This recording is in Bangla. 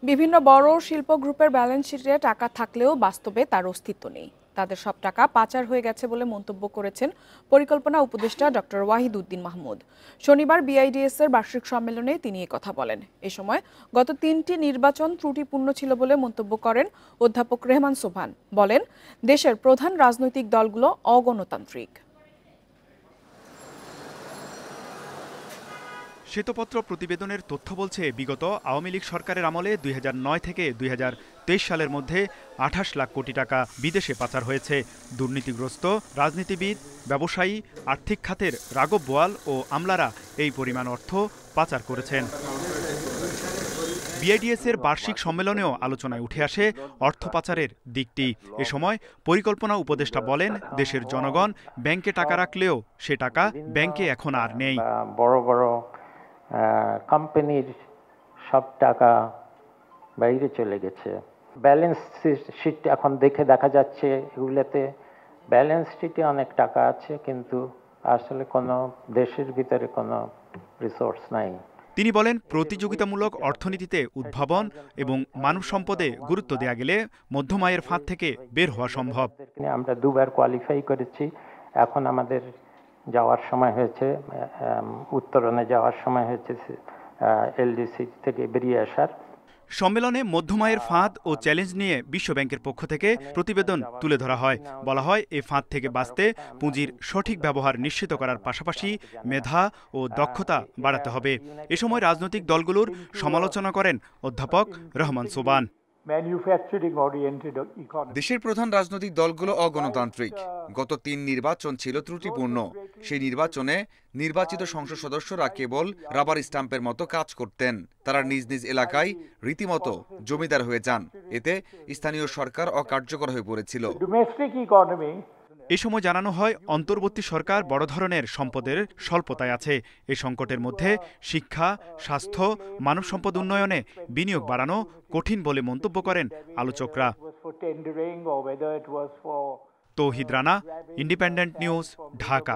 বিভিন্ন বড় শিল্প গ্রুপের ব্যালেন্স শিটে টাকা থাকলেও বাস্তবে তার অস্তিত্ব নেই। তাদের সব টাকা পাচার হয়ে গেছে বলে মন্তব্য করেছেন পরিকল্পনা উপদেষ্টা ডক্টর ওয়াহিদ উদ্দিন মাহমুদ। শনিবার বিআইডিএস এর বার্ষিক সম্মেলনে তিনি কথা বলেন। এ সময় গত 3টি নির্বাচন ত্রুটিপূর্ণ ছিল বলে মন্তব্য করেন অধ্যাপক রেহমান সোবহান। বলেন, দেশের প্রধান রাজনৈতিক দলগুলো অগণতান্ত্রিক। শ্বেতপত্র প্রতিবেদনের তথ্য বলছে, বিগত আওয়ামী লীগ সরকারের আমলে 2009 থেকে 2023 সালের মধ্যে 28 লাখ কোটি টাকা বিদেশে পাচার হয়েছে। দুর্নীতিগ্রস্ত রাজনীতিবিদ, ব্যবসায়ী, আর্থিক খাতের রাঘব বোয়াল ও আমলারা এই পরিমাণ অর্থ পাচার করেছেন। বিআইডিএস এর বার্ষিক সম্মেলনেও আলোচনায় উঠে আসে অর্থ পাচারের দিকটি। এ সময় পরিকল্পনা উপদেষ্টা বলেন, দেশের জনগণ ব্যাংকে টাকা রাখলেও সে টাকা ব্যাংকে এখন আর নেই। বড় বড় কোম্পানির সব টাকা বাইরে চলে গেছে। ব্যালেন্স শিট এখন দেখা যাচ্ছে, এগুলোতে ব্যালেন্স শিটে অনেক টাকা আছে, কিন্তু আসলে কোনো দেশের ভিতরে কোনো রিসোর্স নাই। তিনি বলেন, প্রতিযোগিতামূলক অর্থনীতিতে উদ্ভাবন এবং মানব সম্পদে গুরুত্ব দেয়া গেলে মধ্যম আয়ের ফাঁদ থেকে বের হওয়া সম্ভব। আমরা 2বার কোয়ালিফাই করেছি, এখন আমাদের যাওয়ার সময় হয়েছে, উত্তরণে যাওয়ার সময় হয়েছে এলডিসি থেকে বেরিয়ে আসার। সম্মেলনে মধ্যম আয়ের ফাঁদ ও চ্যালেঞ্জ নিয়ে বিশ্বব্যাংকের পক্ষ থেকে প্রতিবেদন তুলে ধরা হয়। বলা হয়, এই ফাঁদ থেকে বাঁচতে পুঁজির সঠিক ব্যবহার নিশ্চিত করার পাশাপাশি মেধা ও দক্ষতা বাড়াতে হবে। এ সময় রাজনৈতিক দলগুলোর সমালোচনা করেন অধ্যাপক রেহমান সোবহান। দেশের প্রধান রাজনৈতিক দলগুলো অগণতান্ত্রিক। গত 3 নির্বাচন ছিল ত্রুটিপূর্ণ। সেই নির্বাচনে নির্বাচিত সংসদ সদস্যরা কেবল রাবার স্টাম্পের মতো কাজ করতেন। তারা নিজ নিজ এলাকায় রীতিমতো জমিদার হয়ে যান। এতে স্থানীয় সরকার অকার্যকর হয়ে পড়েছিল। এ সময় জানানো হয়, অন্তর্বর্তী সরকার বড় ধরনের সম্পদের স্বল্পতায় আছে। এই সংকটের মধ্যে শিক্ষা, স্বাস্থ্য, মানব সম্পদ উন্নয়নে বিনিয়োগ বাড়ানো কঠিন বলে মন্তব্য করেন আলোচকরা। তৌহিদ রানা, ইন্ডিপেন্ডেন্ট নিউজ, ঢাকা।